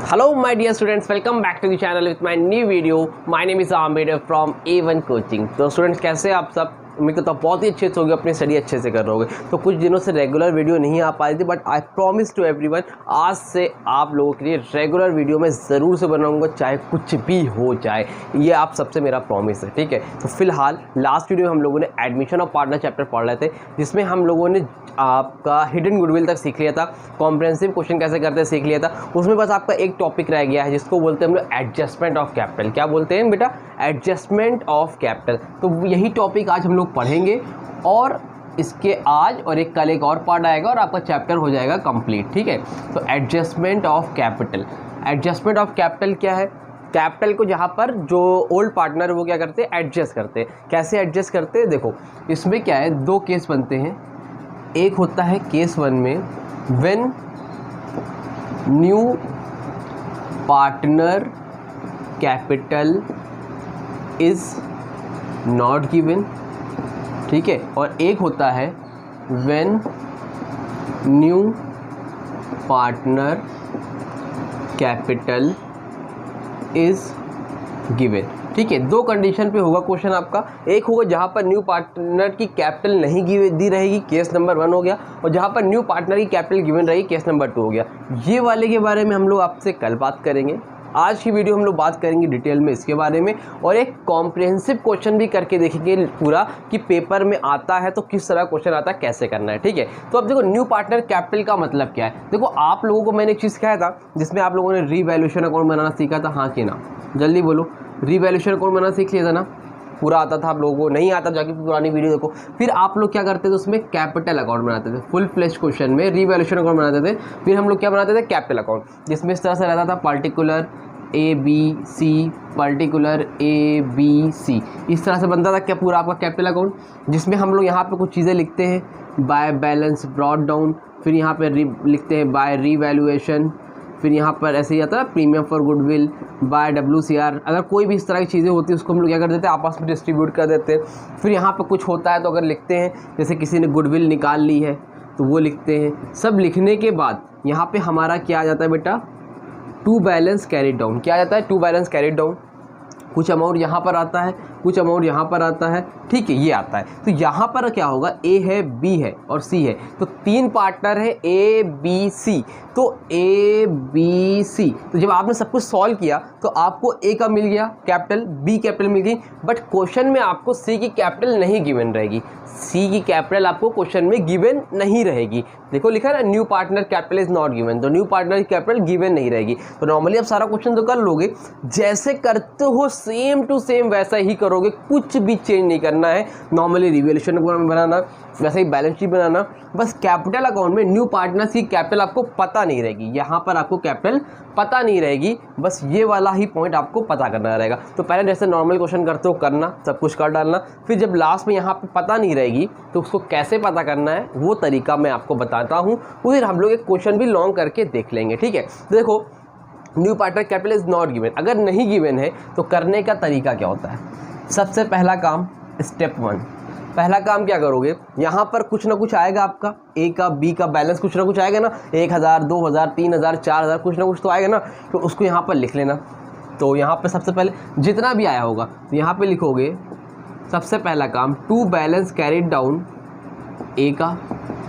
Hello my dear students, welcome back to the channel with my new video. My name is Amir from A1 Coaching. तो students कैसे आप सब? उम्मीद करता हूँ बहुत ही अच्छे से होगी, अपनी स्टडी अच्छे से कर रहे होगे। तो कुछ दिनों से रेगुलर वीडियो नहीं आ पा रही थी, but I promise to everyone आज से आप लोगों के लिए रेगुलर वीडियो मैं ज़रूर से बनाऊंगा, चाहे कुछ भी हो जाए। ये आप सबसे मेरा प्रॉमिस है, ठीक है। तो फिलहाल लास्ट वीडियो में हम लोगों ने एडमिशन ऑफ पार्टनर चैप्टर पढ़ रहे थे, जिसमें हम लोगों ने आपका हिडन गुडविल तक सीख लिया था, कॉम्प्रिहेंसिव क्वेश्चन कैसे करते हैं सीख लिया था। उसमें बस आपका एक टॉपिक रह गया है जिसको बोलते हैं हम लोग एडजस्टमेंट ऑफ कैपिटल। क्या बोलते हैं बेटा? Adjustment of capital. तो यही टॉपिक आज हम लोग पढ़ेंगे और इसके आज और एक कल एक और पार्ट आएगा और आपका चैप्टर हो जाएगा कंप्लीट, ठीक है। तो adjustment of capital, adjustment of capital क्या है? कैपिटल को जहाँ पर जो ओल्ड पार्टनर वो क्या करते हैं? एडजस्ट करते हैं। कैसे एडजस्ट करते हैं? देखो इसमें क्या है, दो केस बनते हैं। एक होता है केस वन में when new partner capital is not given, ठीक है। और एक होता है when new partner capital is given, ठीक है। दो कंडीशन पे होगा क्वेश्चन आपका। एक होगा जहाँ पर न्यू पार्टनर की कैपिटल नहीं दी रहेगी, केस नंबर 1 हो गया। और जहाँ पर न्यू पार्टनर की कैपिटल गिवन रहेगी, केस नंबर 2 हो गया। ये वाले के बारे में हम लोग आपसे कल बात करेंगे। आज की वीडियो हम लोग बात करेंगे डिटेल में इसके बारे में, और एक कॉम्प्रिहेंसिव क्वेश्चन भी करके देखेंगे पूरा कि पेपर में आता है तो किस तरह क्वेश्चन आता है, कैसे करना है, ठीक है। तो अब देखो न्यू पार्टनर कैपिटल का मतलब क्या है। देखो आप लोगों को मैंने एक चीज़ कहा था जिसमें आप लोगों ने रीवैल्यूएशन अकाउंट बनाना सीखा था, हाँ कि ना? जल्दी बोलो। रीवैल्यूएशन अकाउंट बनाना सीख लिया था ना? पूरा आता था आप लोगों को? नहीं आता जाके पुरानी वीडियो देखो। फिर आप लोग क्या करते थे, उसमें कैपिटल अकाउंट बनाते थे। फुल फ्लेश क्वेश्चन में रीवैल्यूएशन अकाउंट बनाते थे। फिर हम लोग क्या बनाते थे? कैपिटल अकाउंट, जिसमें इस तरह से रहता था पर्टिकुलर ABC, पर्टिकुलर ABC, इस तरह से बनता था क्या पूरा आपका कैपिटल अकाउंट, जिसमें हम लोग यहाँ पे कुछ चीज़ें लिखते हैं, बाय बैलेंस ब्रॉट डाउन, फिर यहाँ पे लिखते हैं बाय रीवैल्यूएशन, फिर यहाँ पर ऐसे ही आता है premium for goodwill, by WCR। अगर कोई भी इस तरह की चीज़ें होती है उसको हम लोग क्या कर देते हैं, आपस में डिस्ट्रीब्यूट कर देते हैं। फिर यहाँ पर कुछ होता है तो अगर लिखते हैं, जैसे किसी ने गुडविल निकाल ली है तो वो लिखते हैं। सब लिखने के बाद यहाँ पे हमारा क्या आ जाता है बेटा? To balance carried down. क्या आ जाता है? To balance carried down. कुछ अमाउंट यहाँ पर आता है, कुछ अमाउंट यहाँ पर आता है, ठीक है, ये आता है। तो यहाँ पर क्या होगा? A है, B है और C है। तो तीन पार्टनर है ABC। तो ABC, तो जब आपने सब कुछ सॉल्व किया तो आपको A का मिल गया कैपिटल, B कैपिटल मिल गई, बट क्वेश्चन में आपको C की कैपिटल नहीं गिवन रहेगी। C की कैपिटल आपको क्वेश्चन में गिवन नहीं रहेगी। देखो लिखा है ना, new partner capital is not given, तो न्यू पार्टनर की कैपिटल गिवन नहीं रहेगी। तो नॉर्मली आप सारा क्वेश्चन तो कर लोगे, जैसे करते हो सेम टू सेम वैसा ही करोगे, कुछ भी चेंज नहीं करना है। नॉर्मली रिवैल्यूएशन अकाउंट बनाना, वैसे ही बैलेंस शीट बनाना, बस कैपिटल अकाउंट में न्यू पार्टनर्स की कैपिटल आपको पता नहीं रहेगी। यहाँ पर आपको कैपिटल पता नहीं रहेगी, बस ये वाला ही पॉइंट आपको पता करना रहेगा। तो पहले जैसे नॉर्मल क्वेश्चन करते हो करना, सब कुछ कर डालना, फिर जब लास्ट में यहाँ पे पता नहीं रहेगी तो उसको कैसे पता करना है वो तरीका मैं आपको बताता हूँ। फिर हम लोग एक क्वेश्चन भी लॉन्ग करके देख लेंगे, ठीक है। तो देखो new partner capital is not given, अगर नहीं गिवन है तो करने का तरीका क्या होता है? सबसे पहला काम, स्टेप 1, पहला काम क्या करोगे? यहाँ पर कुछ ना कुछ आएगा आपका, A का B का बैलेंस कुछ ना कुछ आएगा ना, 1000, 2000, 3000, 4000, कुछ ना कुछ तो आएगा ना, तो उसको यहाँ पर लिख लेना। तो यहाँ पर सबसे पहले जितना भी आया होगा तो यहाँ पे लिखोगे। सबसे पहला काम, to balance carried down A का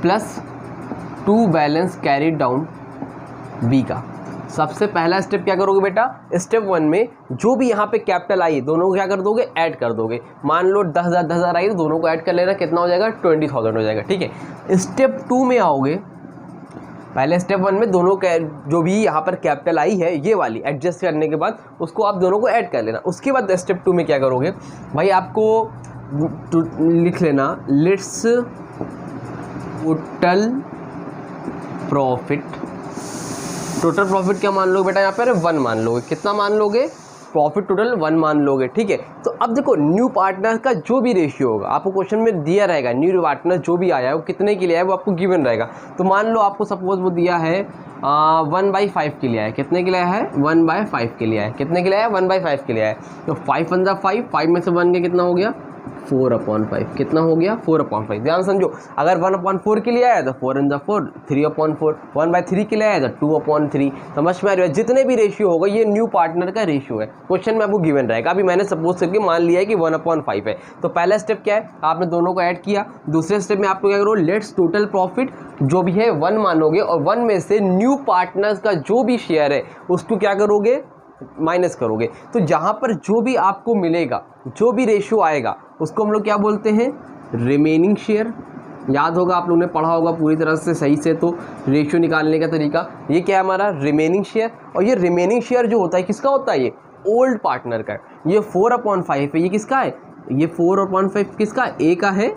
plus to balance carried down B का। सबसे पहला स्टेप क्या करोगे बेटा? स्टेप 1 में जो भी यहाँ पे कैपिटल आई दोनों को क्या कर दोगे? ऐड कर दोगे। मान लो 10,000 आई तो दोनों को ऐड कर लेना, कितना हो जाएगा? 20,000 हो जाएगा, ठीक है। स्टेप 2 में आओगे, पहले स्टेप 1 में दोनों जो भी यहाँ पर कैपिटल आई है ये वाली एडजस्ट करने के बाद उसको आप दोनों को ऐड कर लेना। उसके बाद स्टेप 2 में क्या करोगे भाई? आपको लिख लेना let's total profit. Total profit क्या मान लोगे बेटा? यहाँ पर 1 मान लोगे। कितना मान लोगे? प्रॉफिट टोटल 1 मान लोगे, ठीक है। तो अब देखो न्यू पार्टनर का जो भी रेशियो होगा आपको क्वेश्चन में दिया रहेगा, न्यू पार्टनर जो भी आया है वो कितने के लिए है वो आपको गिवन रहेगा। तो मान लो आपको सपोज वो दिया है 1/5 के लिए है। कितने के लिए है? 1/5 के लिए है। कितने के लिए है? 1/5 के लिए है। तो 5 × 5, 5 में से 1 के कितना हो गया? 4/5 कितना हो गया 4/5। ध्यान समझो, अगर 1/4 के लिए आया तो 4 × 4 3/4, 1/3 के लिए आया तो 2/3। समझ में आ रहा है? जितने भी रेशियो होगा ये न्यू पार्टनर का रेशियो है, क्वेश्चन में आपको गिवन रहेगा। अभी मैंने सपोज करके मान लिया है कि 1/5 है, तो पहला स्टेप क्या है, आपने दोनों को ऐड किया। दूसरे स्टेप में आपको क्या करो, लेट्स टोटल प्रॉफिट जो भी है 1 मानोगे और 1 में से न्यू पार्टनर्स का जो भी शेयर है उसको क्या करोगे, माइनस करोगे। तो जहाँ पर जो भी आपको मिलेगा, जो भी रेशियो आएगा उसको हम लोग क्या बोलते हैं, रिमेनिंग शेयर। याद होगा, आप लोगों ने पढ़ा होगा पूरी तरह से सही से, तो रेशियो निकालने का तरीका ये क्या है हमारा, रिमेनिंग शेयर। और ये रिमेनिंग शेयर जो होता है किसका होता है, ये ओल्ड पार्टनर का है। ये 4/5 है, ये किसका है, ये 4/5 किसका, ए का है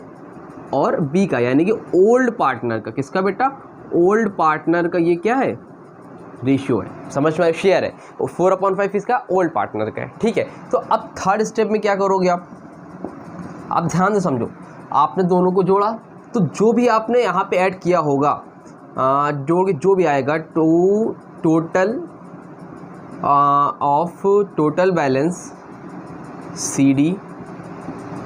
और बी का, यानी कि ओल्ड पार्टनर का। किसका बेटा, ओल्ड पार्टनर का ये क्या है, रेशियो है। समझ में, शेयर है, और 4/5 इसका ओल्ड पार्टनर का है। ठीक है, तो अब थर्ड स्टेप में क्या करोगे आप ध्यान से समझो। आपने दोनों को जोड़ा, तो जो भी आपने यहाँ पे ऐड किया होगा, जोड़ के जो भी आएगा, to total of total balance CD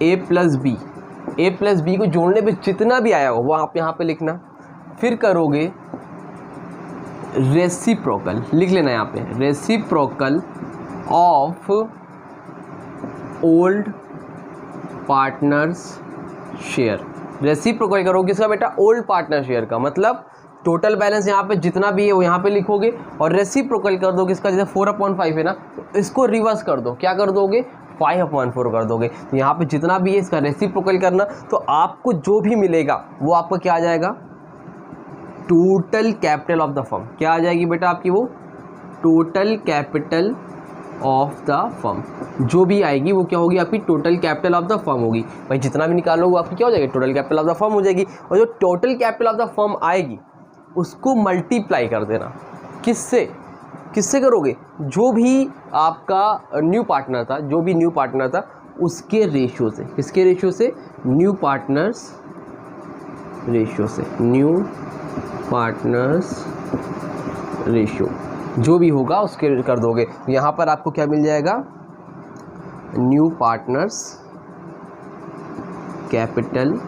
A+B को जोड़ने पे जितना भी आया हो वो आप यहाँ पे लिखना। फिर करोगे रेसिप्रोकल, लिख लेना यहाँ पे, reciprocal of old partners share. Reciprocal करोगे किसका बेटा, ओल्ड पार्टनर शेयर का। मतलब टोटल बैलेंस यहाँ पे जितना भी है वो यहाँ पे लिखोगे और रेसिप्रोकल कर दो किसका, जैसे 4/5 है ना, तो इसको रिवर्स कर दो, क्या कर दोगे, 5/4 कर दोगे। तो यहाँ पे जितना भी है इसका रेसिप्रोकल करना, तो आपको जो भी मिलेगा वो आपका क्या आ जाएगा, total capital of the firm. क्या आ जाएगी बेटा आपकी, वो total capital of the firm. जो भी आएगी वो क्या होगी, आपकी total capital of the firm होगी। भाई जितना भी निकालो वो आपकी क्या हो जाएगी, total capital of the firm हो जाएगी। और जो total capital of the firm आएगी उसको मल्टीप्लाई कर देना, किससे करोगे, जो भी आपका न्यू पार्टनर था, जो भी न्यू पार्टनर था उसके रेशियो से। किसके रेशियो से, न्यू पार्टनर्स रेशियो से, न्यू पार्टनर्स रेशियो जो भी होगा उसके कर दोगे। यहाँ पर आपको क्या मिल जाएगा, न्यू पार्टनर्स कैपिटल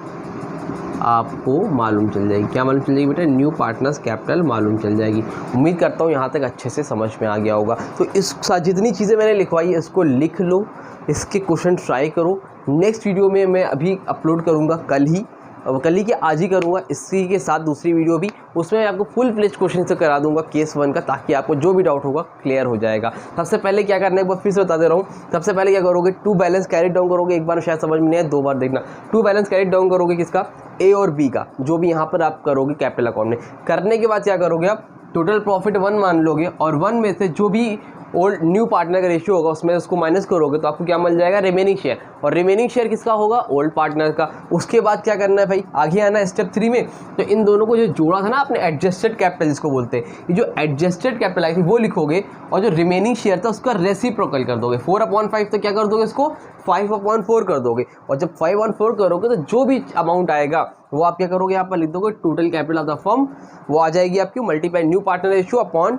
आपको मालूम चल जाएगी। क्या मालूम चल जाएगी बेटा, न्यू पार्टनर्स कैपिटल मालूम चल जाएगी। उम्मीद करता हूँ यहाँ तक अच्छे से समझ में आ गया होगा। तो इस जितनी चीज़ें मैंने लिखवाई है इसको लिख लो, इसके क्वेश्चन ट्राई करो। नेक्स्ट वीडियो में मैं अभी अपलोड करूँगा कल ही के आज ही करूँगा, इसी के साथ दूसरी वीडियो भी, उसमें मैं आपको फुल फ्लेज क्वेश्चन से करा दूंगा केस 1 का, ताकि आपको जो भी डाउट होगा क्लियर हो जाएगा। सबसे पहले क्या करना है एक बार फिर से बता दे रहा हूँ। सबसे पहले क्या करोगे, 2 बैलेंस कैरी डाउन करोगे। एक बार शायद समझ में नहीं आया, 2 बार देखना। 2 बैलेंस कैरी डाउन करोगे किसका, ए और बी का, जो भी यहाँ पर आप करोगे कैपिटल अकाउंट में। करने के बाद क्या करोगे, आप टोटल प्रॉफिट 1 मान लोगे और 1 में से जो भी ओल्ड न्यू पार्टनर का रेशियो होगा उसमें उसको माइनस करोगे, तो आपको क्या मिल जाएगा, रिमेनिंग शेयर। और रिमेनिंग शेयर किसका होगा, ओल्ड पार्टनर का। उसके बाद क्या करना है भाई, आगे आना है स्टेप 3 में। तो इन दोनों को जो जोड़ा था ना आपने, एडजस्टेड कैपिटल जिसको बोलते हैं, ये जो एडजस्टेड कैपिटल आई थी वो लिखोगे, और जो रिमेनिंग शेयर था उसका रेसिप्रोकल कर दोगे। 4/5 तो क्या कर दोगे, इसको 5/4 कर दोगे। और जब 5/4 करोगे तो जो भी अमाउंट आएगा वो आप क्या करोगे, यहाँ पर लिख दोगे total capital of the firm. वो आ जाएगी आपकी multiply new partner ratio upon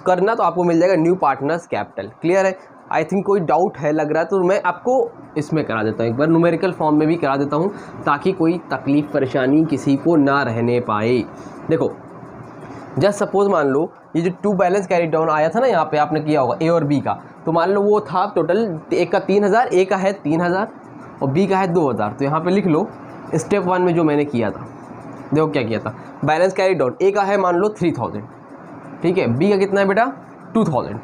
करना, तो आपको मिल जाएगा न्यू पार्टनर्स कैपिटल। क्लियर है? आई थिंक कोई डाउट है लग रहा है तो मैं आपको इसमें करा देता हूँ, एक बार न्यूमेरिकल फॉर्म में भी करा देता हूँ, ताकि कोई तकलीफ परेशानी किसी को ना रहने पाए। देखो जस्ट सपोज मान लो ये जो 2 बैलेंस कैरी डाउन आया था ना, यहाँ पे आपने किया होगा ए और बी का, तो मान लो वो था टोटल, एक का 3000, ए का है 3000 और बी का है 2000। तो यहाँ पे लिख लो स्टेप 1 में जो मैंने किया था, देखो क्या किया था, बैलेंस कैरी डाउन, ए का है मान लो 3000, ठीक है, बी का कितना है बेटा 2000,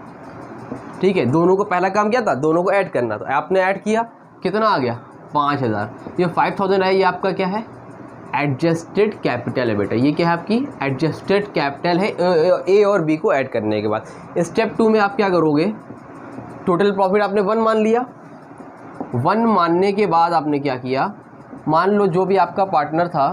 ठीक है। दोनों को पहला काम क्या था, दोनों को ऐड करना, तो आपने ऐड किया, कितना आ गया 5000। ये 5000 है, ये आपका क्या है, एडजस्टेड कैपिटल है बेटा। ये क्या है आपकी एडजस्टेड कैपिटल है ए और बी को ऐड करने के बाद। स्टेप 2 में आप क्या करोगे, टोटल प्रॉफिट आपने 1 मान लिया। 1 मानने के बाद आपने क्या किया, मान लो जो भी आपका पार्टनर था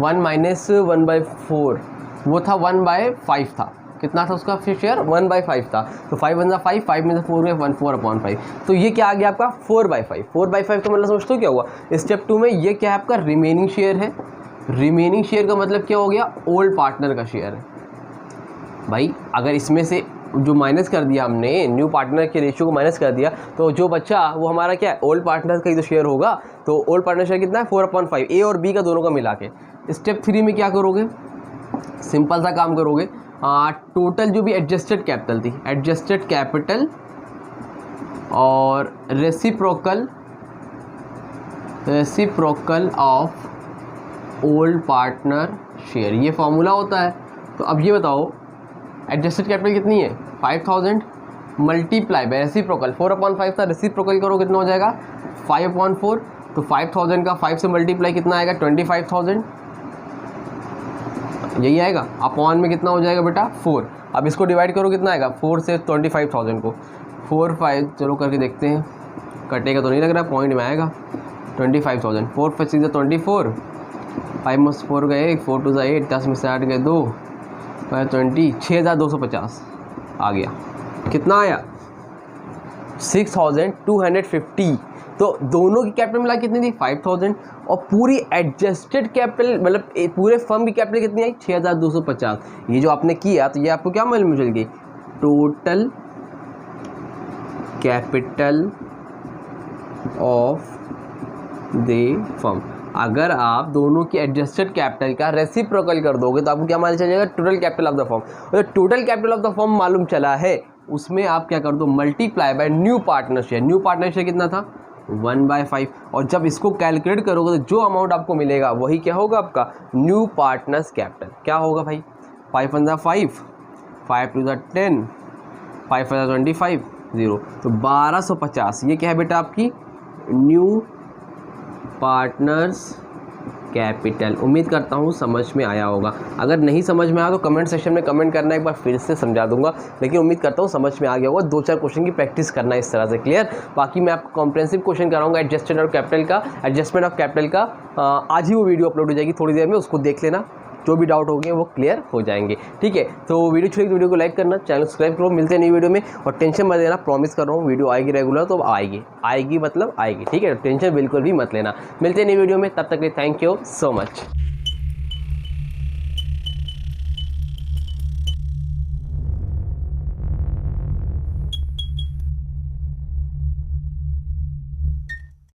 1 माइनस 1/4 वो था 1/5 था, कितना था उसका शेयर 1/5 था, तो 5 1 5, 5 में से 4 में 1 4/5, तो ये क्या आ गया आपका 4/5। 4/5 का मतलब समझते हो क्या हुआ, स्टेप 2 में ये क्या है आपका रिमेनिंग शेयर है। रिमेनिंग शेयर का मतलब क्या हो गया, ओल्ड पार्टनर का शेयर है। भाई अगर इसमें से जो माइनस कर दिया हमने, न्यू पार्टनर के रेशियो को माइनस कर दिया, तो जो बच्चा वो हमारा क्या है, ओल्ड पार्टनर का ही तो शेयर होगा। तो ओल्ड पार्टनर शेयर कितना है 4/5, ए और बी का दोनों का मिला के। स्टेप 3 में क्या करोगे, सिंपल सा काम करोगे, टोटल जो भी एडजस्टेड कैपिटल थी, एडजस्टेड कैपिटल और reciprocal of old partner share, ये फॉर्मूला होता है। तो अब ये बताओ एडजस्टेड कैपिटल कितनी है 5000 मल्टीप्लाई बाय रेसिप्रोकल, 4/5 था, रेसिप्रोकल करो कितना हो जाएगा 5/4। तो 5000 का 5 से मल्टीप्लाई कितना आएगा 25000, यही आएगा। अपॉन में कितना हो जाएगा बेटा 4। अब इसको डिवाइड करो कितना आएगा 4 से 25000 को 4 5, चलो करके देखते हैं, कटेगा तो नहीं लग रहा, पॉइंट में आएगा 25000। 4 5 6 24, 5 में 4 गए 4 2 8, 10 में से 8 गए 2, 20, 6250 आ गया। कितना आया 6250। तो दोनों की कैपिटल मिला कितनी थी 5000, और पूरी एडजस्टेड कैपिटल मतलब पूरे फर्म की कैपिटल कितनी आई 6250। ये जो आपने किया तो ये आपको क्या मालूम चल गई, total capital of the firm. अगर आप दोनों की एडजस्टेड कैपिटल का रेसिप्रोकल कर दोगे तो आपको क्या मालूम चल जाएगा total capital of the firm. और total capital of the firm मालूम चला है, उसमें आप क्या कर दो multiply by new partner share. New partner share कितना था 1/5, और जब इसको कैलकुलेट करोगे तो जो अमाउंट आपको मिलेगा वही क्या होगा आपका न्यू पार्टनर्स कैपिटल। क्या होगा भाई 5 1 5, 5 2 10, 5 5 25, 0, तो 1250। ये क्या है बेटा आपकी न्यू पार्टनर्स कैपिटल। उम्मीद करता हूँ समझ में आया होगा। अगर नहीं समझ में आया तो कमेंट सेक्शन में कमेंट करना, एक बार फिर से समझा दूंगा, लेकिन उम्मीद करता हूँ समझ में आ गया होगा। 2-4 क्वेश्चन की प्रैक्टिस करना इस तरह से, क्लियर। बाकी मैं आपको कॉम्प्रिहेंसिव क्वेश्चन कराऊंगा एडजस्टेड और कैपिटल का, एडजस्टमेंट ऑफ कैपिटल का। आज ही वो वीडियो अपलोड हो जाएगी थोड़ी देर में, उसको देख लेना, जो भी डाउट होंगे वो क्लियर हो जाएंगे, ठीक है। तो वीडियो छोड़ी, वीडियो को लाइक करना, चैनल सब्सक्राइब करो। मिलते हैं नई वीडियो में, और टेंशन मत लेना, प्रॉमिस कर रहा हूँ वीडियो आएगी रेगुलर, तो आएगी मतलब आएगी, ठीक है। टेंशन बिल्कुल भी मत लेना। मिलते हैं नई वीडियो में, तब तक के थैंक यू सो मच।